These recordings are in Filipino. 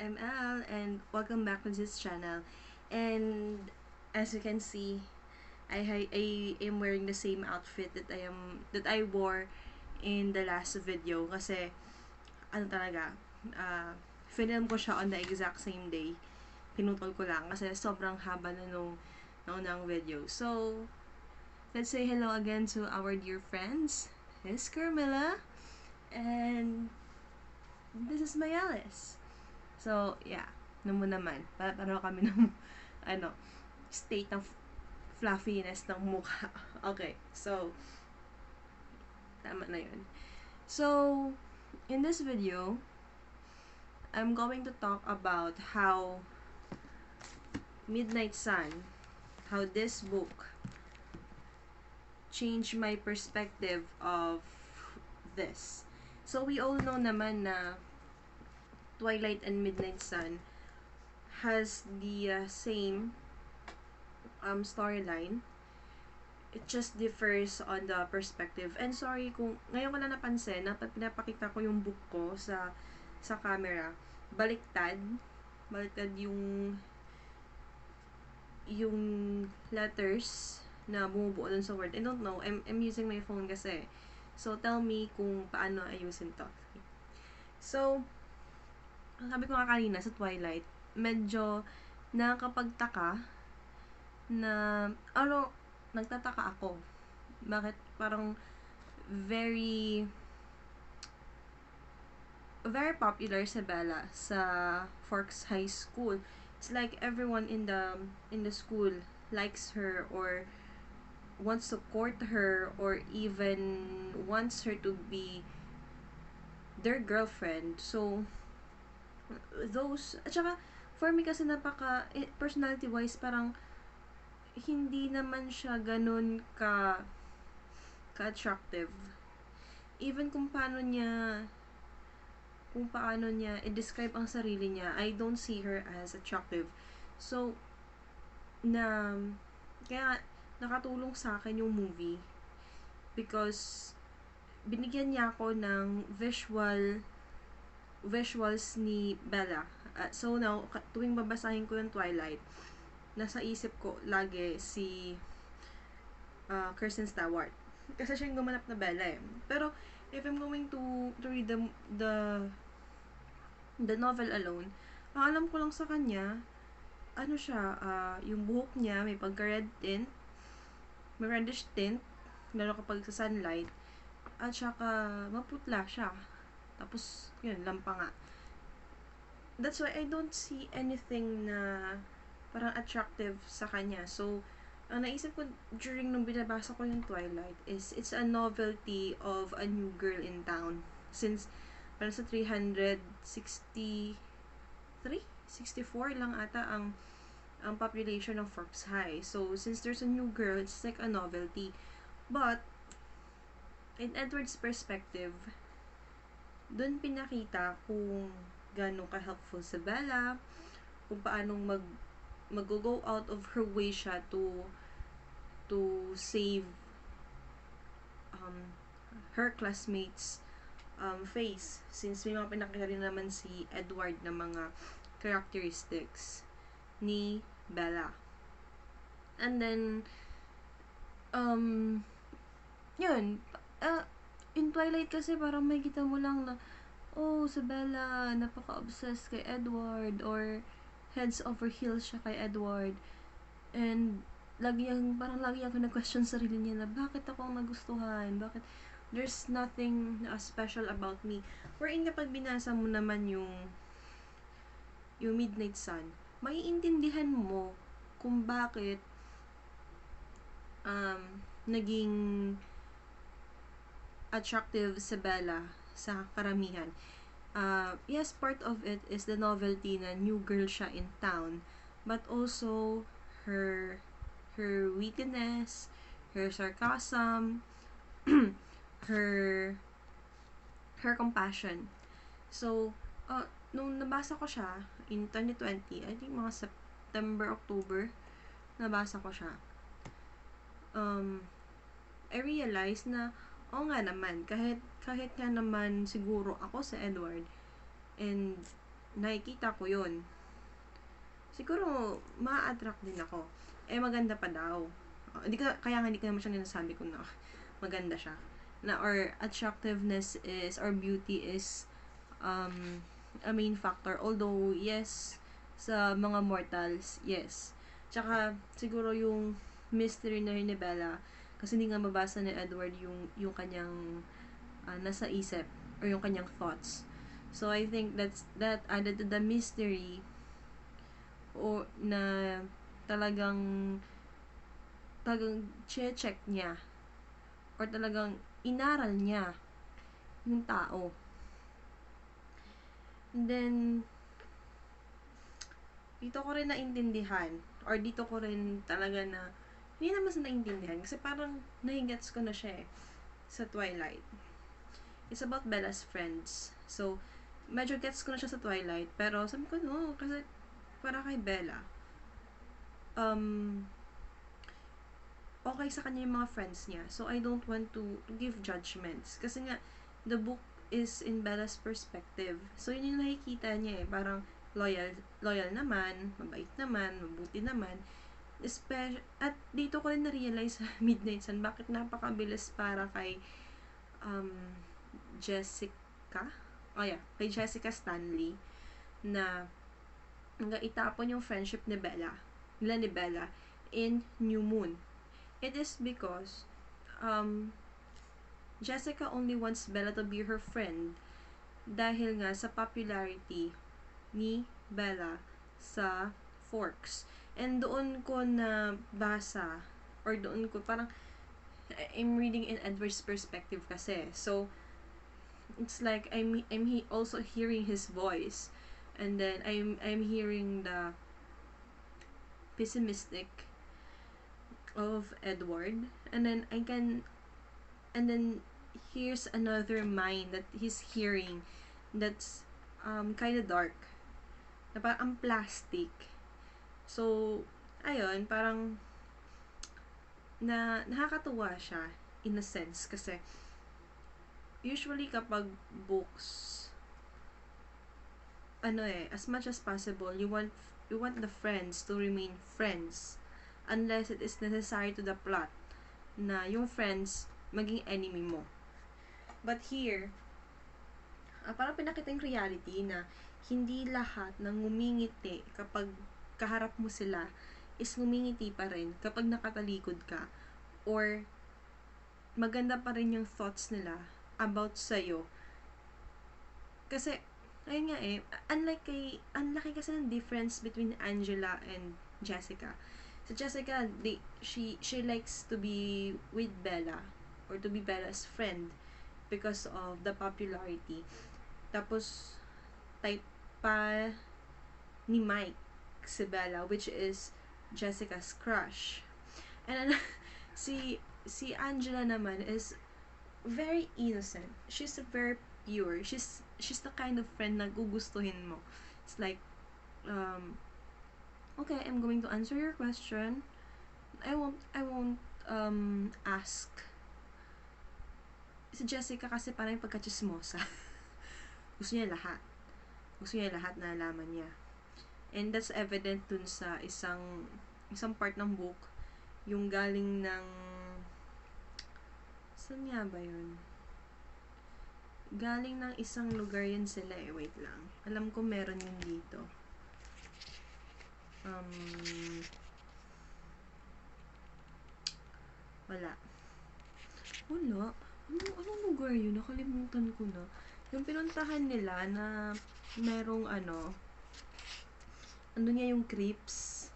I'm Al, and welcome back to this channel. And as you can see, I am wearing the same outfit that I wore in the last video kasi ano talaga, film ko siya on the exact same day. Pinutol ko lang kasi sobrang haba na nung unang video. So, let's say hello again to our dear friends. This is Carmela, and this is Mayales. So, yeah. Namo naman. Paano kami ng, ano, state ng fluffiness ng mukha. Okay. So, tama na yun. So, in this video, I'm going to talk about how Midnight Sun, how this book changed my perspective of this. So, we all know naman na Twilight and Midnight Sun has the same storyline. It just differs on the perspective. And sorry kung ngayon ko lang napansin na pinapakita ko yung book ko sa camera. Baliktad yung letters na bumubuo dun sa word. I don't know. I'm using my phone kasi. So, tell me kung paano ayusin to. So, sabi ko nga kanina sa Twilight, medyo nakakapagtaka na, nagtataka ako. Bakit parang very popular si Bella sa Forks High School. It's like everyone in the school likes her or wants to court her or even wants her to be their girlfriend. So, at saka, for me kasi personality-wise, parang, hindi naman siya ganun ka-attractive. Even kung paano niya i-describe ang sarili niya, I don't see her as attractive. So, kaya nakatulong sa akin yung movie because binigyan niya ako ng visuals ni Bella. So now, tuwing babasahin ko yung Twilight, nasa isip ko lagi si Kirsten Stewart. Kasi siya yung gumanap na Bella eh. Pero, if I'm going to read the novel alone, ang alam ko lang sa kanya, yung buhok niya, may pagka-red tint, may reddish tint, lalo kapag sa sunlight, at saka maputla siya. Tapos, yun, lampa nga. That's why I don't see anything na parang attractive sa kanya. So, ang naisip ko during nung binabasa ko yung Twilight is it's a novelty of a new girl in town. Since parang sa 363, 64 lang ata ang population ng Forks High. So, since there's a new girl, it's like a novelty. But, in Edward's perspective, doon pinakita kung gano'ng ka-helpful sa Bella, kung paanong mag-go out of her way siya to save her classmates face, since may mga pinakita rin naman si Edward na mga characteristics ni Bella. And then yun, in Twilight kasi parang may kita mo lang na si Bella napaka-obsessed kay Edward or heads over heels siya kay Edward, and lagi yung nag-question sa sarili niya na bakit ako ang nagustuhan, bakit there's nothing special about me. Wherein kapag binasa mo naman yung Midnight Sun, maiintindihan mo kung bakit naging attractive si Bella sa karamihan. Yes, part of it is the novelty na new girl siya in town, but also her wittiness, her sarcasm, her compassion. So, nung nabasa ko siya in 2020, I think mga September, October, nabasa ko siya. I realized na nga naman, kahit nga naman siguro ako sa Edward, and nakikita ko yun, siguro, ma-attract din ako. Maganda pa daw. Kaya nga hindi ko naman siya ninasabi kung na maganda siya. Na, or attractiveness is, or beauty is, a main factor. Although, yes, sa mga mortals, yes. Tsaka, siguro yung mystery na rin ni Bella, kasi hindi nga mabasa ni Edward yung kanyang nasa isip, or yung kanyang thoughts. So, I think that added to the mystery, o na talagang check niya, or talagang inaral niya yung tao. And then, dito ko rin naintindihan, or dito ko rin talaga na, hindi naman sa naintindihan, kasi parang nahigets ko na siya sa Twilight. It's about Bella's friends. So, medyo gets ko na siya sa Twilight, pero sabi ko, no, kasi para kay Bella, okay sa kanya yung mga friends niya. So, I don't want to give judgments. Kasi nga, the book is in Bella's perspective. So, yun yung nakikita niya Parang, loyal naman, mabait naman, mabuti naman. At dito ko rin na-realize sa Midnight Sun, bakit napakabilis para kay Jessica? Kay Jessica Stanley, na hanggang itapon yung friendship ni Bella in New Moon. It is because Jessica only wants Bella to be her friend dahil nga sa popularity ni Bella sa Forks. And doon ko na basa, or doon ko parang I'm reading in Edward's perspective kasi. So it's like I'm also hearing his voice, and then I'm hearing the pessimistic of Edward, and then here's another mind that he's hearing that's kind of dark, na parang plastic. So ayun, parang nakakatuwa siya in a sense, kasi usually kapag books, as much as possible, you want the friends to remain friends unless it is necessary to the plot na yung friends maging enemy mo. But here, parang pinakita yung reality na hindi lahat ng ngumingiti kapag kaharap mo sila is ngumingiti pa rin kapag nakatalikod ka, or maganda pa rin yung thoughts nila about sa'yo. Kasi, ayun nga unlike kasi ng difference between Angela and Jessica. So Jessica, she likes to be with Bella, or to be Bella's friend because of the popularity. Tapos, type pa ni Mike si Bella, which is Jessica's crush. And si Angela naman is very innocent. She's very pure. She's the kind of friend na gugustuhin mo. It's like, okay, I'm going to answer your question. I won't ask. Si Jessica kasi parang yung pagka-chismosa. Gusto niya lahat na alaman niya. And that's evident dun sa isang part ng book, yung galing ng, saan nga ba yun? Galing ng isang lugar yun sila wait lang. Alam ko meron yun dito. Wala. Anong lugar yun? Nakalimutan ko na. Yung pinuntahan nila na merong ano niya yung creeps.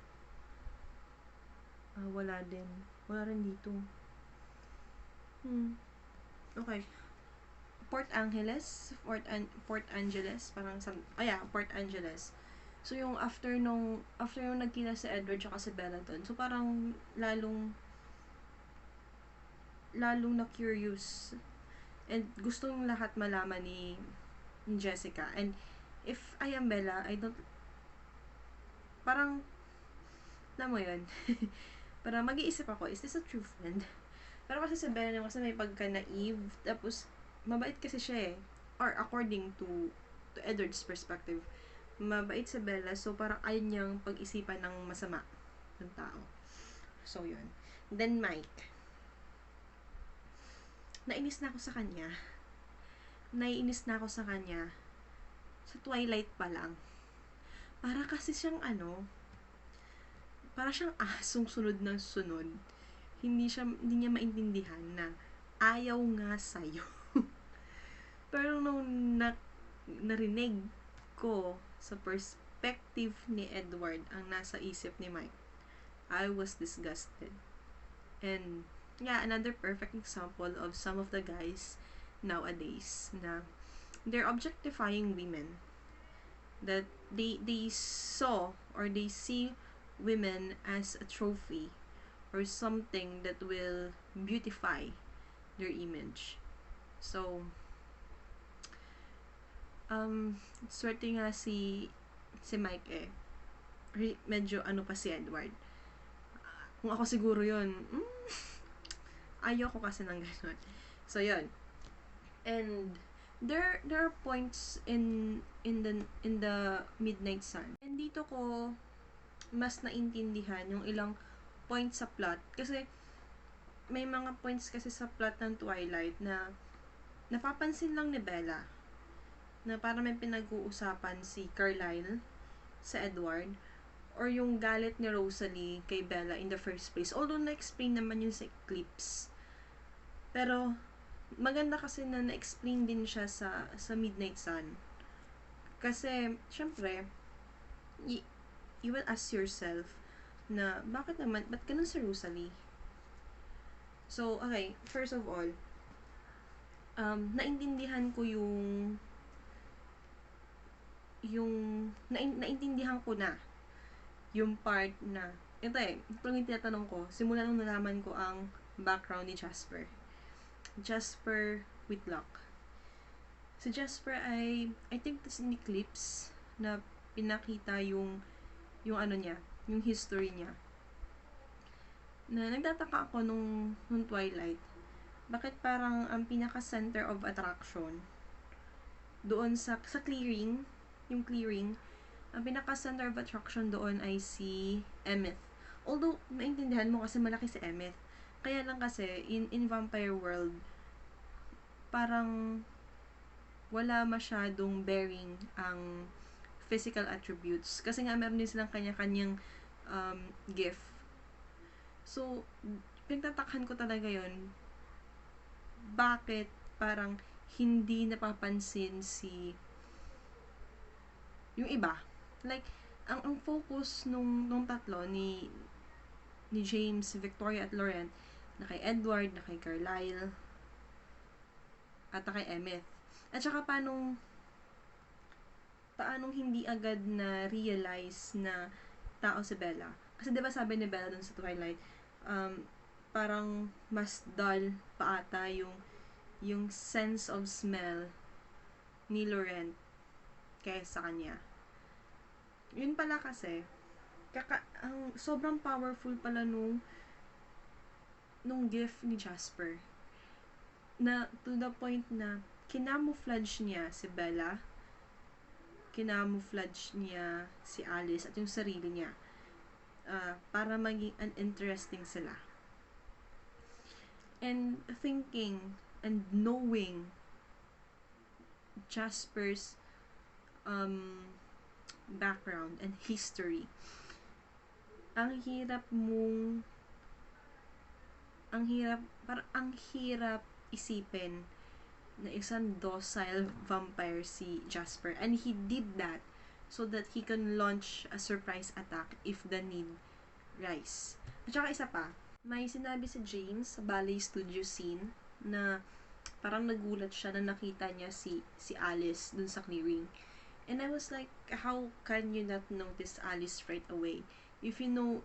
Wala din. Wala rin dito. Okay. Port Angeles. Port Angeles. Parang Port Angeles. So, yung after yung nagkita si Edward tsaka si Bella doon. So, parang lalong na curious. And gustong lahat malaman ni Jessica. And if I am Bella, I don't, parang, alam mo yun, parang mag-iisip ako, is this a true friend? Pero kasi si Bella kasi may pagka-naive, tapos mabait kasi siya or according to Edward's perspective, mabait si Bella, so parang ayaw niyang pag-isipan ng masama ng tao. So, yun. Then, Mike. Nainis na ako sa kanya. Naiinis na ako sa kanya. Sa Twilight pa lang. Para kasi siyang para siyang asong sunod ng sunod. Hindi niya maintindihan na ayaw nga sa'yo. Pero nung narinig ko sa perspective ni Edward ang nasa isip ni Mike, I was disgusted. And yeah, another perfect example of some of the guys nowadays na they're objectifying women, that they saw or they see women as a trophy or something that will beautify their image. So swerte nga si Mike medyo pa si Edward. Kung ako siguro yun, ayoko kasi ng ganun. So, yun. And, there are points in the Midnight Sun. And dito ko mas naintindihan yung ilang points sa plot. Kasi, may mga points kasi sa plot ng Twilight na napapansin lang ni Bella na para may pinag-uusapan si Carlisle sa Edward, or yung galit ni Rosalie kay Bella in the first place. Although na-explain naman yun sa Eclipse. Pero, maganda kasi na na-explain din siya sa Midnight Sun. Kasi, syempre, you will ask yourself na, ba't ganun si Rosalie? So, okay, first of all, naintindihan ko naintindihan ko na yung part na, ito yung tinatanong ko, simula nung nalaman ko ang background ni Jasper Whitlock. Si Jasper I think this in Eclipse, na pinakita yung niya, yung history niya. Na nagtataka ako nung Twilight, bakit parang ang pinaka-center of attraction doon sa clearing, yung clearing, ang pinaka-center of attraction doon ay si Emmett. Although, naintindihan mo kasi malaki si Emmett. Kaya lang kasi, in Vampire World, parang wala masyadong bearing ang physical attributes. Kasi nga, meron din silang kanya-kanyang gift. So, pinagtatakhan ko talaga yon, bakit parang hindi napapansin yung iba. Like, ang focus nung tatlo ni James, Victoria at Laurent, na kay Edward, na kay Carlisle, at na kay Emmett. At saka paanong hindi agad na realize na tao si Bella. Kasi diba sabi ni Bella dun sa Twilight, parang mas dull pa ata yung sense of smell ni Laurent kaysa kanya. Yun pala kasi, ang sobrang powerful pala nung gift ni Jasper. Na, to the point na, kinamouflage niya si Bella, kinamouflage niya si Alice at yung sarili niya. Para maging uninteresting sila. And thinking and knowing Jasper's background and history, ang hirap isipin na isang docile vampire si Jasper, and he did that so that he can launch a surprise attack if the need rise. At saka isa pa, may sinabi si James sa ballet studio scene na parang nagulat siya na nakita niya si Alice dun sa clearing. And I was like, how can you not notice Alice right away? If you know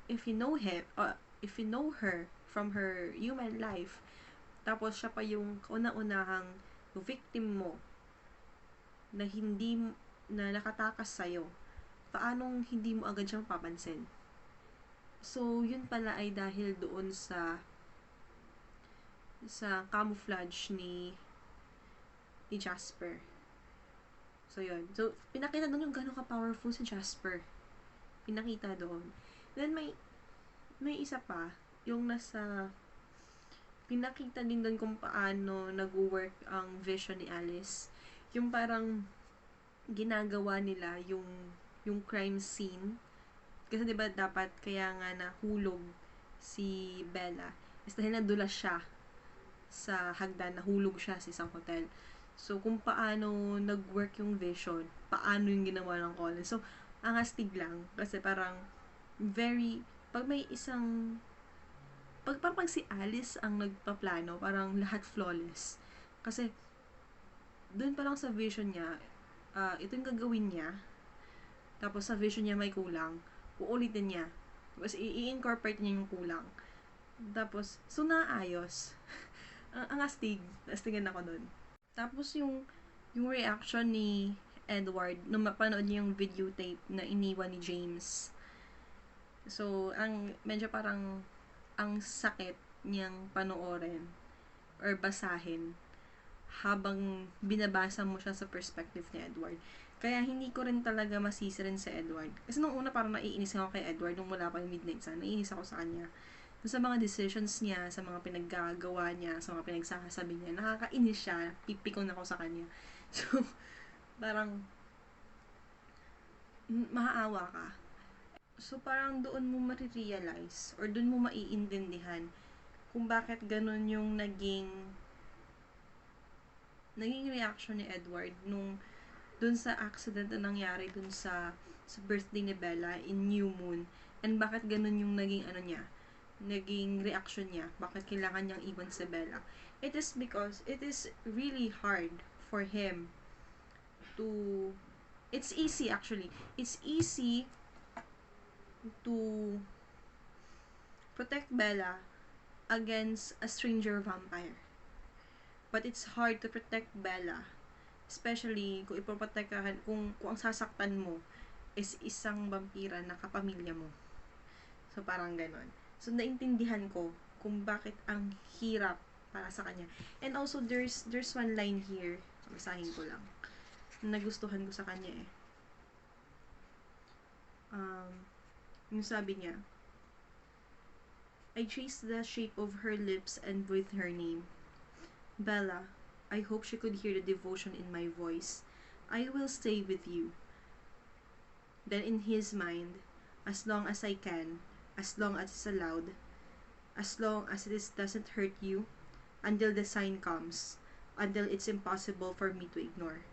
her from her human life, tapos siya pa yung kauna-unahang victim mo na nakatakas sa'yo, paanong hindi mo agad siyang papansin? So, yun pala ay dahil doon sa camouflage ni Jasper. So, yun. So, pinakita doon yung gano'n ka-powerful si Jasper. Pinakita doon. Then, may isa pa, yung nasa, pinakita din doon kung paano nag-work ang vision ni Alice. Yung parang, ginagawa nila yung crime scene. Kasi 'di ba dapat kaya nga nahulog si Bella is dahil nadulas siya sa hagdan, nahulog siya sa isang hotel. So, kung paano nag-work yung vision, paano yung ginawa ng Colin. So, ang astig lang. Kasi parang, pag may isang, pag si Alice ang nagpaplano, parang lahat flawless. Kasi, dun pa lang sa vision niya, ito yung gagawin niya, tapos sa vision niya may kulang, uulitin niya. Tapos i-incorporate niya yung kulang. Tapos, so naayos. ang astigan ako nun. Tapos yung reaction ni Edward nung mapanood niya yung videotape na iniwan ni James. So, medyo parang ang sakit niyang panoorin or basahin habang binabasa mo siya sa perspective ni Edward. Kaya hindi ko rin talaga masisi rin sa Edward. Kasi nung una parang naiinis ako kay Edward nung wala pa yung Midnight Sun. Naiinis ako sa kanya. Sa mga decisions niya, sa mga pinaggagawa niya, sa mga pinagsasabi niya, nakakainis siya. Pipikon ako sa kanya. So, parang maaawa ka. So, parang doon mo marirealize or doon mo maiintindihan kung bakit ganun yung naging reaction ni Edward nung dun sa accident na nangyari dun sa birthday ni Bella in New Moon, and bakit ganun yung naging reaction niya, bakit kailangan niyang iwan si Bella. It is because it is really hard for him to, it's easy to protect Bella against a stranger vampire. But it's hard to protect Bella, especially kung ipoprotektahan, kung ang sasaktan mo is isang vampira na kapamilya mo. So, parang ganon. So, naintindihan ko kung bakit ang hirap para sa kanya. And also, there's one line here, basahin ko lang, na nagustuhan ko sa kanya eh. Yung sabi niya, I traced the shape of her lips and breathed her name. Bella, I hope she could hear the devotion in my voice. I will stay with you. Then in his mind, as long as I can, as long as it's allowed, as long as it doesn't hurt you, until the sign comes, until it's impossible for me to ignore.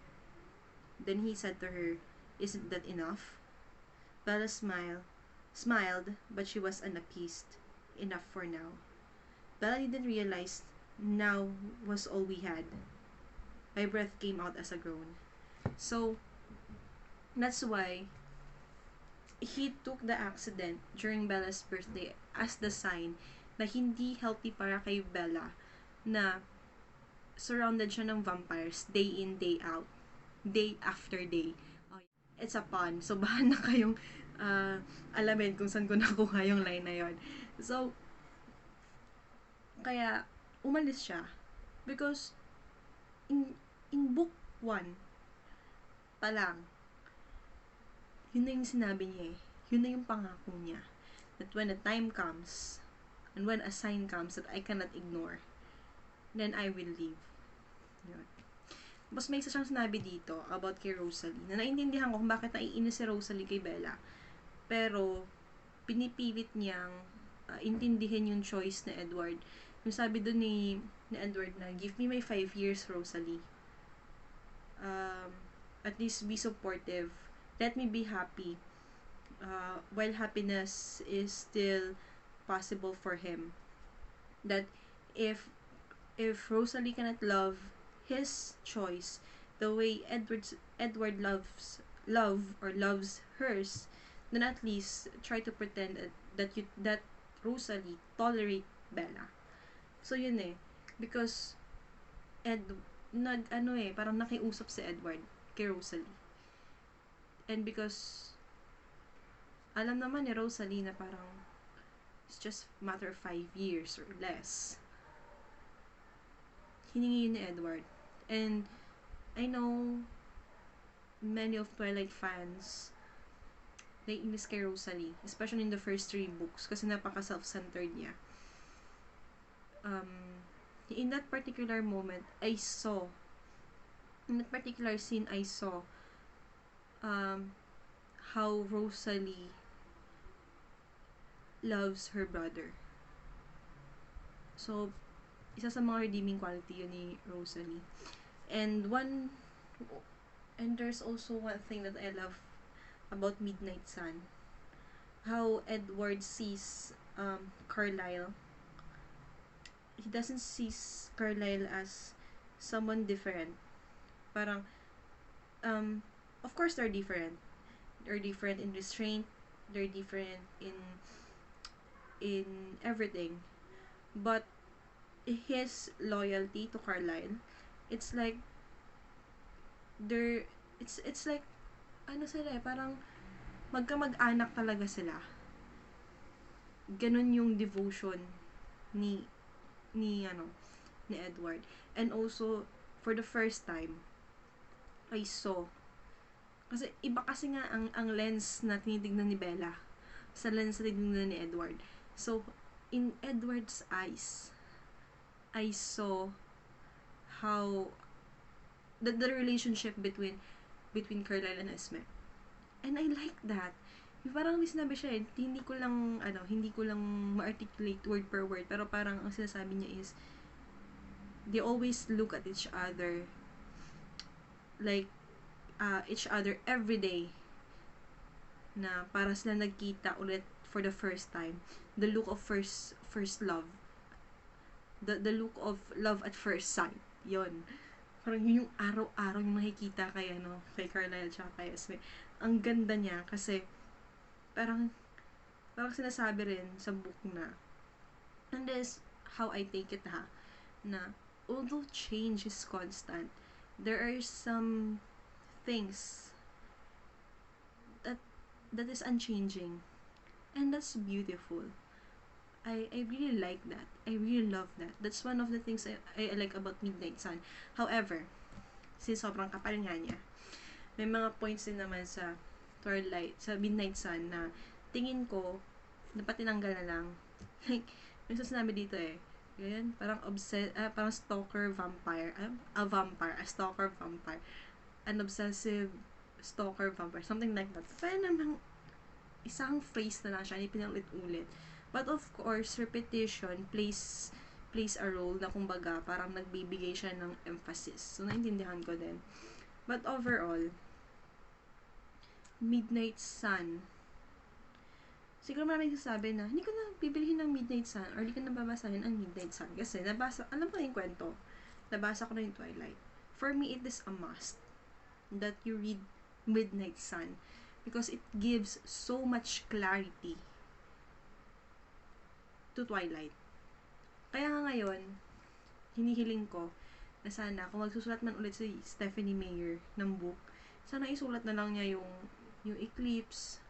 Then he said to her, isn't that enough? Bella smiled, but she was unappeased. Enough for now. Bella didn't realize now was all we had. My breath came out as a groan. So, that's why he took the accident during Bella's birthday as the sign na hindi healthy para kay Bella na surrounded siya ng vampires day in, day out, day after day. It's a pun. So, bahan na kayong alamin kung saan ko nakuha yung line na yon. So, kaya, umalis siya. Because, in book 1 pa lang, yun na yung sinabi niya eh. Yun na yung pangako niya. That when a time comes, and when a sign comes that I cannot ignore, then I will leave. Yun. Tapos may isa siyang sinabi dito about kay Rosalie, na naintindihan ko kung bakit naiinis si Rosalie kay Bella. Pero, pinipilit niyang intindihin yung choice ni Edward. Yung sabi doon ni Edward na, give me my 5 years, Rosalie. At least be supportive. Let me be happy. While happiness is still possible for him. That if Rosalie cannot love his choice the way Edward loves hers, then at least try to pretend that Rosalie tolerate Bella. So yun eh, because parang nakiusap si Edward kay Rosalie. And because alam naman ni Rosalie na parang it's just matter of 5 years or less. Hiningi yun ni Edward. And I know many of Twilight fans naiinis kay Rosalie, especially in the first 3 books kasi napaka self-centered niya. In that particular moment, in that particular scene, I saw how Rosalie loves her brother. So, isa sa mga redeeming quality yun ni Rosalie. And there's also one thing that I love about Midnight Sun. How Edward sees Carlisle. He doesn't see Carlisle as someone different. Parang, of course they're different. They're different in restraint. They're different in everything. But his loyalty to Carlisle, it's like it's like ano sila parang magkamag-anak talaga sila. Ganun yung devotion ni Edward. And also for the first time I saw, kasi iba kasi nga ang lens na tinitignan ni Bella sa lens na tinitignan ni Edward. So in Edward's eyes, I saw how the relationship between Carlisle and Esme. And I like that. Parang may sinabi siya hindi ko lang ma-articulate word per word, pero parang ang sinasabi niya is they always look at each other like each other every day, na para sila nagkita ulit for the first time. The look of first love. The look of love at first sight. Yon. Parang yung araw-araw yung makikita kay Carlisle tsaka kay Esme. Ang ganda niya kasi parang sinasabi rin sa book na, and this how I take it na although change is constant, there are some things that is unchanging, and that's beautiful. I really like that. I really love that. That's one of the things I like about Midnight Sun. However, since sobrang kapal nga niya, may mga points din naman sa Twilight, sa Midnight Sun na tingin ko dapat tinanggal na lang. Like, may sinabi dito ganyan, parang parang stalker vampire, a stalker vampire, an obsessive stalker vampire, something like that. Pero namang isang phrase na lang siya, hindi pinalit-ulit. But of course, repetition plays a role na kumbaga parang nagbibigay siya ng emphasis. So, naintindihan ko din. But overall, Midnight Sun, siguro maraming sasabi na hindi ko na bibilihin ng Midnight Sun or hindi ko na babasahin ang Midnight Sun kasi alam ko yung kwento, nabasa ko na yung Twilight. For me, it is a must that you read Midnight Sun because it gives so much clarity to Twilight. Kaya nga ngayon, hinihiling ko na sana kung magsusulat man ulit si Stephanie Meyer ng book, sana isulat na lang niya yung Eclipse,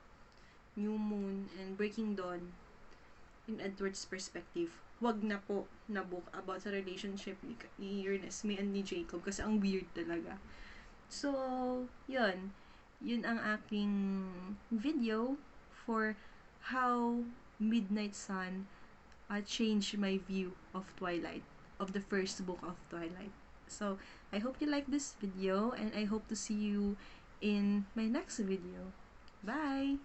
New Moon, and Breaking Dawn in Edward's perspective. Wag na po na book about sa relationship ni Ernest, me and ni Jacob kasi ang weird talaga. So, yun ang aking video for how Midnight Sun changed my view of Twilight, of the first book of Twilight. So, I hope you like this video and I hope to see you in my next video. Bye!